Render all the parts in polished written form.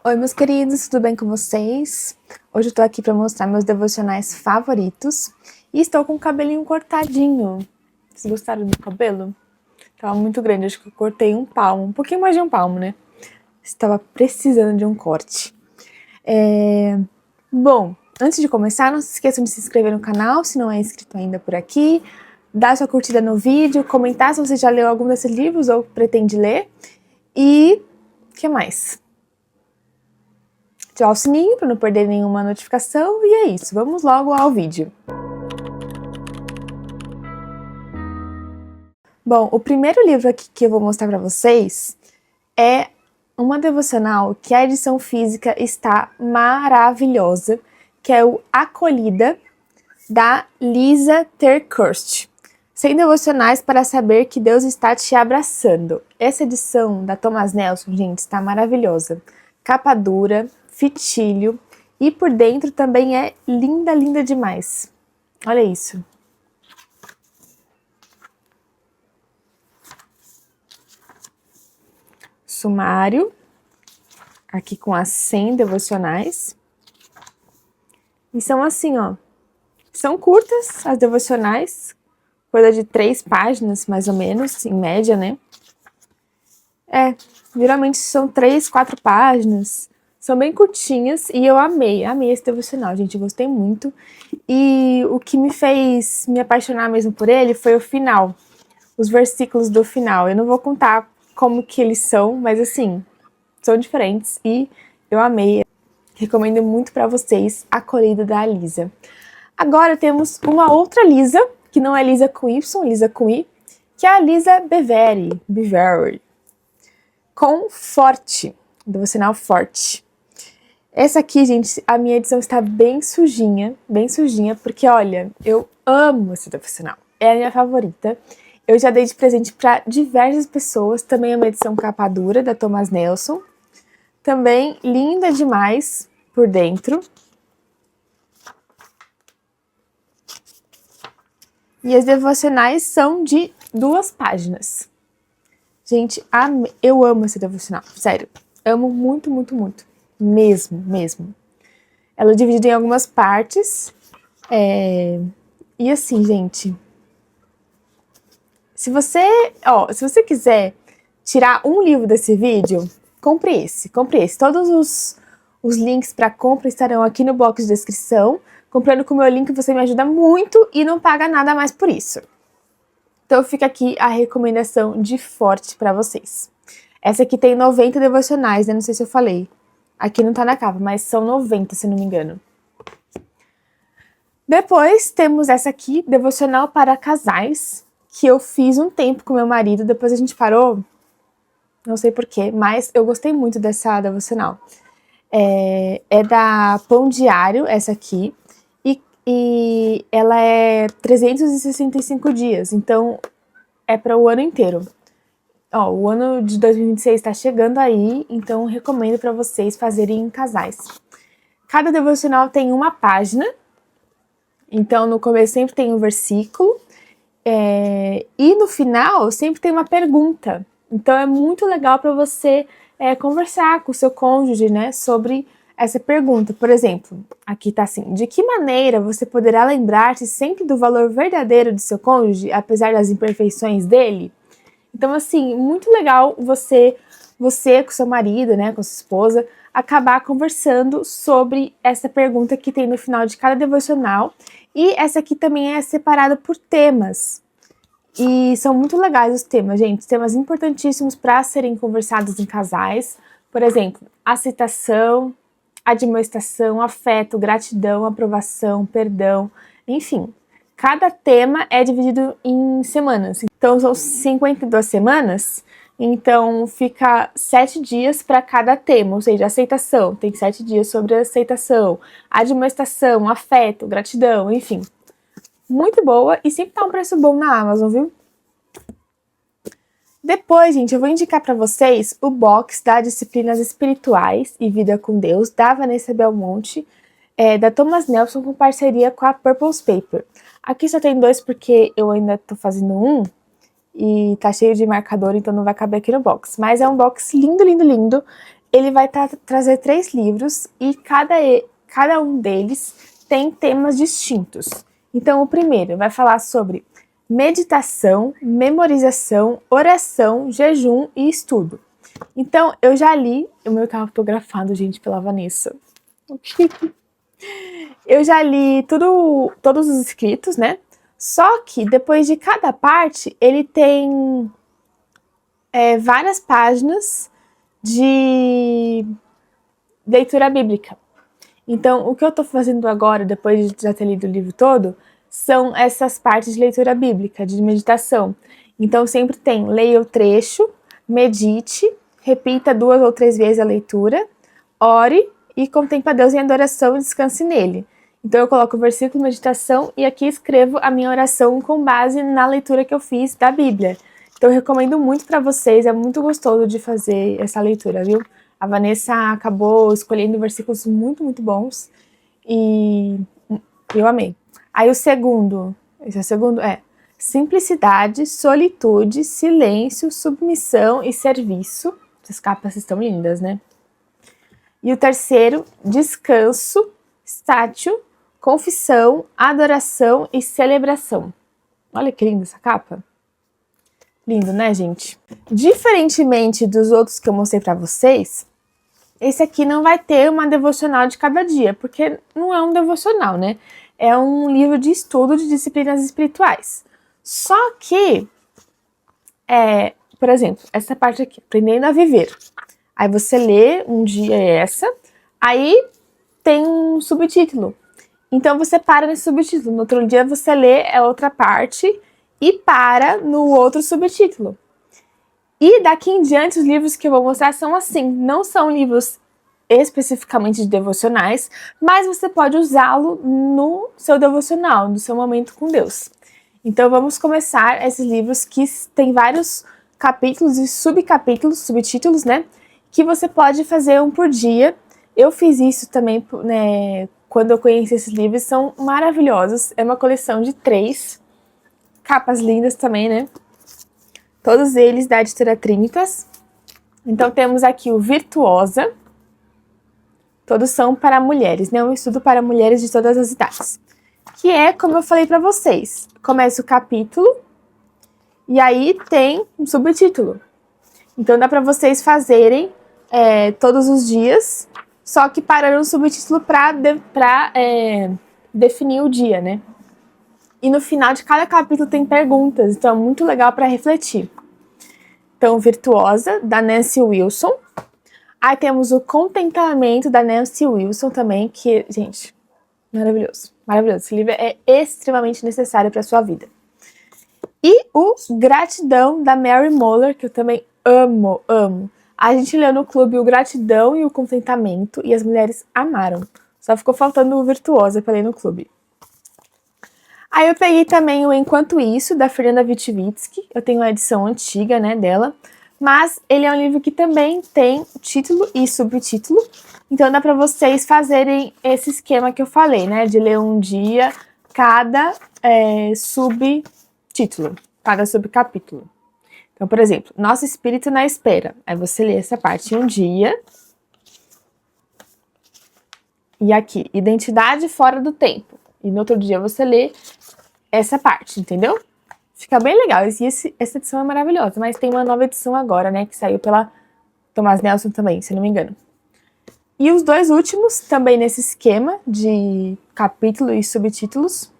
Oi, meus queridos, tudo bem com vocês? Hoje eu tô aqui pra mostrar meus devocionais favoritos e estou com o cabelinho cortadinho. Vocês gostaram do cabelo? Tava muito grande, acho que eu cortei um palmo, um pouquinho mais de um palmo, né? Estava precisando de um corte. Bom, antes de começar, não se esqueçam de se inscrever no canal, se não é inscrito ainda por aqui, dar sua curtida no vídeo, comentar se você já leu algum desses livros ou pretende ler e... o que mais? Ativar o sininho para não perder nenhuma notificação e é isso, vamos logo ao vídeo. Bom, o primeiro livro aqui que eu vou mostrar para vocês é uma devocional que a edição física está maravilhosa, que é o Acolhida, da Lisa TerKeurst. 100 devocionais para saber que Deus está te abraçando. Essa edição da Thomas Nelson, gente, está maravilhosa. Capa dura, fitilho e por dentro também é linda, linda demais. Olha isso. Sumário, aqui com as 100 devocionais. E são assim, ó, são curtas as devocionais, coisa de 3 páginas, mais ou menos, em média, né? Geralmente são 3, 4 páginas, são bem curtinhas e eu amei esse devocional, gente, gostei muito. E o que me fez me apaixonar mesmo por ele foi o final, os versículos do final. Eu não vou contar como que eles são, mas assim, são diferentes e eu amei. Recomendo muito para vocês Acolhida da Lisa. Agora temos uma outra Lisa, que não é Lisa com Y, Lisa com I, que é a Lisa Beveri, com Forte, devocional Forte. Essa aqui, gente, a minha edição está bem sujinha, porque olha, eu amo esse devocional, é a minha favorita. Eu já dei de presente para diversas pessoas, também é uma edição capa dura da Thomas Nelson, também linda demais por dentro. E as devocionais são de 2 páginas. Gente, eu amo esse devocional, sério. Amo muito, muito, muito. Mesmo. Ela é dividida em algumas partes. E assim, gente, se você quiser tirar um livro desse vídeo, compre esse. Todos os links para compra estarão aqui no box de descrição. Comprando com o meu link você me ajuda muito e não paga nada mais por isso. Então fica aqui a recomendação de Forte para vocês. Essa aqui tem 90 devocionais, né? Não sei se eu falei. Aqui não tá na capa, mas são 90, se não me engano. Depois temos essa aqui, devocional para casais, que eu fiz um tempo com meu marido, depois a gente parou, não sei porquê, mas eu gostei muito dessa devocional. É da Pão Diário, essa aqui, e ela é 365 dias, então é para o ano inteiro. Ó, o ano de 2026 está chegando aí, então recomendo para vocês fazerem em casais. Cada devocional tem uma página, então no começo sempre tem um versículo, e no final sempre tem uma pergunta. Então é muito legal para você conversar com o seu cônjuge, né, sobre essa pergunta. Por exemplo, aqui tá assim: de que maneira você poderá lembrar-se sempre do valor verdadeiro de seu cônjuge, apesar das imperfeições dele? Então, assim, muito legal você com seu marido, né, com sua esposa, acabar conversando sobre essa pergunta que tem no final de cada devocional. E essa aqui também é separada por temas. E são muito legais os temas, gente. Temas importantíssimos para serem conversados em casais. Por exemplo, aceitação, admoestação, afeto, gratidão, aprovação, perdão, enfim. Cada tema é dividido em semanas. Então, são 52 semanas, então fica 7 dias para cada tema, ou seja, aceitação, tem 7 dias sobre aceitação, admoestação, afeto, gratidão, enfim. Muito boa e sempre tá um preço bom na Amazon, viu? Depois, gente, eu vou indicar para vocês o box da Disciplinas Espirituais e Vida com Deus, da Vanessa Belmonte, da Thomas Nelson, com parceria com a Purpose Paper. Aqui só tem 2 porque eu ainda tô fazendo um e tá cheio de marcador, então não vai caber aqui no box. Mas é um box lindo, lindo, lindo. ele vai trazer 3 livros e cada um deles tem temas distintos. Então, o primeiro vai falar sobre meditação, memorização, oração, jejum e estudo. Então, eu já li, o meu tá autografado, gente, pela Vanessa. Eu já li todos os escritos, né? Só que depois de cada parte, ele tem várias páginas de leitura bíblica. Então, o que eu tô fazendo agora, depois de já ter lido o livro todo, são essas partes de leitura bíblica, de meditação. Então, sempre tem, leia o trecho, medite, repita 2 ou 3 vezes a leitura, ore e contemple a Deus em adoração e descanse nele. Então, eu coloco o versículo meditação e aqui escrevo a minha oração com base na leitura que eu fiz da Bíblia. Então, eu recomendo muito para vocês, é muito gostoso de fazer essa leitura, viu? A Vanessa acabou escolhendo versículos muito, muito bons e eu amei. Aí esse é o segundo, simplicidade, solitude, silêncio, submissão e serviço. Essas capas estão lindas, né? E o terceiro, descanso, státio, confissão, adoração e celebração. Olha que linda essa capa. Lindo, né, gente? Diferentemente dos outros que eu mostrei pra vocês, esse aqui não vai ter uma devocional de cada dia, porque não é um devocional, né? É um livro de estudo de disciplinas espirituais. Só que, por exemplo, essa parte aqui, Aprendendo a Viver. Aí você lê um dia essa, aí tem um subtítulo. Então você para nesse subtítulo. No outro dia você lê a outra parte e para no outro subtítulo. E daqui em diante os livros que eu vou mostrar são assim, não são livros especificamente de devocionais, mas você pode usá-lo no seu devocional, no seu momento com Deus. Então vamos começar esses livros que tem vários capítulos e subcapítulos, subtítulos, né? Que você pode fazer um por dia. Eu fiz isso também, né? Quando eu conheci esses livros, são maravilhosos. É uma coleção de 3 capas lindas também, né? Todos eles da editora Trinitas. Então temos aqui o Virtuosa. Todos são para mulheres, né? Um estudo para mulheres de todas as idades. Que é, como eu falei para vocês, começa o capítulo e aí tem um subtítulo. Então dá para vocês fazerem todos os dias, só que parando o subtítulo para definir o dia, né? E no final de cada capítulo tem perguntas, então é muito legal para refletir. Então, Virtuosa, da Nancy Wilson. Aí temos o Contentamento, da Nancy Wilson também, que, gente, maravilhoso, maravilhoso. Esse livro é extremamente necessário para a sua vida. E o Gratidão, da Mary Moller, que eu também amo. A gente leu no clube o Gratidão e o Contentamento, e as mulheres amaram. Só ficou faltando o Virtuosa para ler no clube. Aí eu peguei também o Enquanto Isso, da Fernanda Witwicki. Eu tenho a edição antiga, né, dela. Mas ele é um livro que também tem título e subtítulo. Então dá para vocês fazerem esse esquema que eu falei, né? De ler um dia cada subtítulo, cada subcapítulo. Então, por exemplo, Nosso Espírito na Espera. Aí você lê essa parte um dia. E aqui, Identidade Fora do Tempo. E no outro dia você lê essa parte, entendeu? Fica bem legal. E essa edição é maravilhosa. Mas tem uma nova edição agora, né? Que saiu pela Thomas Nelson também, se não me engano. E os 2 últimos, também nesse esquema de capítulo e subtítulos.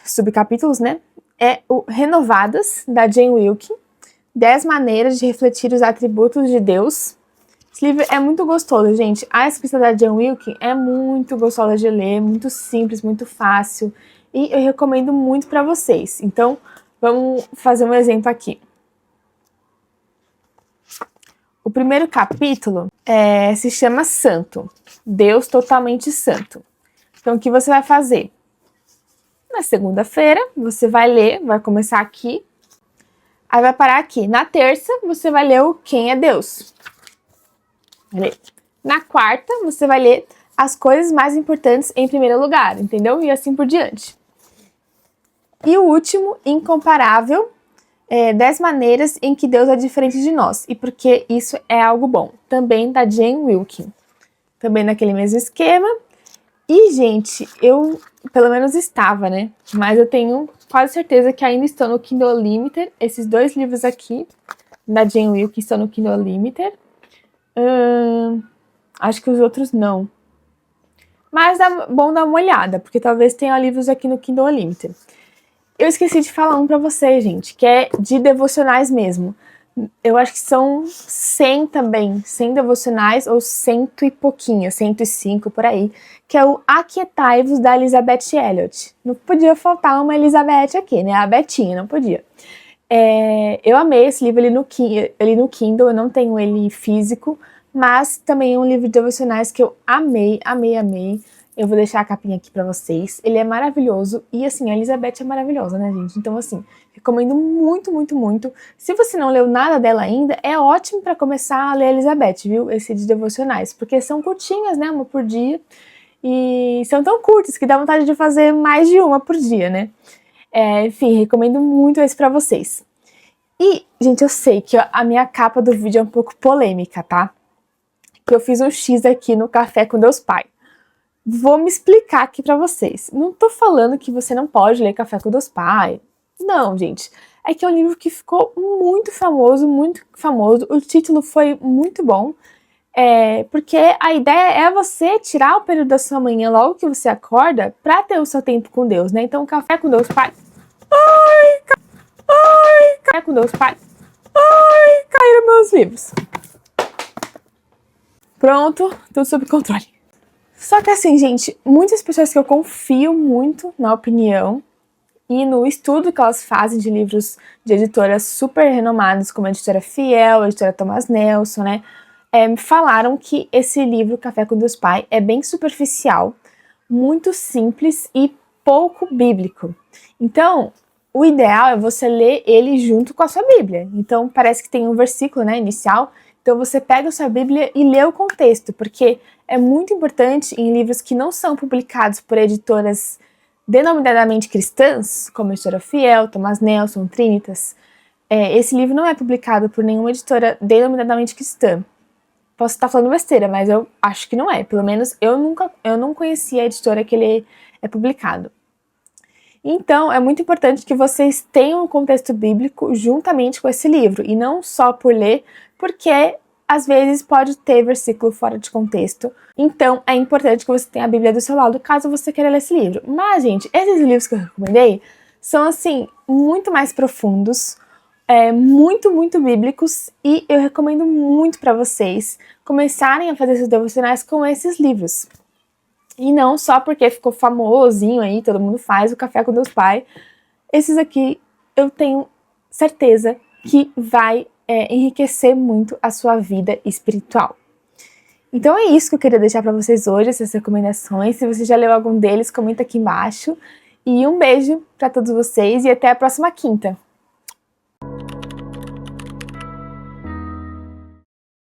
Subcapítulos, né? É o Renovadas, da Jane Wilkin. 10 maneiras de refletir os atributos de Deus. Esse livro é muito gostoso, gente. A escrita da Jane Wilkin é muito gostosa de ler, muito simples, muito fácil. E eu recomendo muito para vocês. Então, vamos fazer um exemplo aqui. O primeiro capítulo se chama Santo. Deus totalmente santo. Então, o que você vai fazer? Na segunda-feira, você vai ler, vai começar aqui. Aí vai parar aqui. Na terça, você vai ler o Quem é Deus. Na quarta, você vai ler as coisas mais importantes em primeiro lugar, entendeu? E assim por diante. E o último, Incomparável, 10 maneiras em que Deus é diferente de nós e porque isso é algo bom. Também da Jane Wilkin. Também naquele mesmo esquema. E, gente, eu pelo menos estava, né? Mas eu tenho quase certeza que ainda estão no Kindle Unlimited. Esses 2 livros aqui, da Jane Wilkin, estão no Kindle Unlimited. Acho que os outros não. Mas é bom dar uma olhada, porque talvez tenha livros aqui no Kindle Unlimited. Eu esqueci de falar um pra vocês, gente, que é de devocionais mesmo. Eu acho que são 100 também, 100 devocionais, ou 100 e pouquinho, 105 por aí, que é o Aquietai-vos da Elizabeth Elliot. Não podia faltar uma Elizabeth aqui, né? A Betinha, não podia. Eu amei esse livro ele no Kindle, eu não tenho ele físico, mas também é um livro de devocionais que eu amei, amei, amei. Eu vou deixar a capinha aqui pra vocês. Ele é maravilhoso e, assim, a Elizabeth é maravilhosa, né, gente? Então, assim, recomendo muito, muito, muito. Se você não leu nada dela ainda, é ótimo pra começar a ler a Elizabeth, viu? Esse de devocionais, porque são curtinhas, né, uma por dia. E são tão curtas que dá vontade de fazer mais de uma por dia, né? Enfim, recomendo muito esse pra vocês. E, gente, eu sei que a minha capa do vídeo é um pouco polêmica, tá? Que eu fiz um X aqui no Café com Deus Pai. Vou me explicar aqui pra vocês. Não tô falando que você não pode ler Café com Deus Pai. Não, gente. É que é um livro que ficou muito famoso, muito famoso. O título foi muito bom. Porque a ideia é você tirar o período da sua manhã logo que você acorda pra ter o seu tempo com Deus, né? Então, Café com Deus Pai. Café com Deus Pai. Caíram meus livros. Pronto, tudo sob controle. Só que assim, gente, muitas pessoas que eu confio muito na opinião e no estudo que elas fazem de livros de editoras super renomadas, como a Editora Fiel, a Editora Thomas Nelson, né, me falaram que esse livro, Café com Deus Pai, é bem superficial, muito simples e pouco bíblico. Então, o ideal é você ler ele junto com a sua Bíblia. Então, parece que tem um versículo, né, inicial. Então, você pega a sua Bíblia e lê o contexto, porque é muito importante em livros que não são publicados por editoras denominadamente cristãs, como a Editora Fiel, Thomas Nelson, Trinitas. Esse livro não é publicado por nenhuma editora denominadamente cristã. Posso estar falando besteira, mas eu acho que não é. Pelo menos eu não conhecia a editora que ele é publicado. Então, é muito importante que vocês tenham o contexto bíblico juntamente com esse livro, e não só por ler, porque às vezes pode ter versículo fora de contexto. Então, é importante que você tenha a Bíblia do seu lado, caso você queira ler esse livro. Mas, gente, esses livros que eu recomendei são, assim, muito mais profundos, muito, muito bíblicos, e eu recomendo muito para vocês começarem a fazer esses devocionais com esses livros. E não só porque ficou famosinho aí, todo mundo faz o Café com Deus Pai. Esses aqui eu tenho certeza que vai enriquecer muito a sua vida espiritual. Então é isso que eu queria deixar para vocês hoje, essas recomendações. Se você já leu algum deles, comenta aqui embaixo. E um beijo para todos vocês e até a próxima quinta.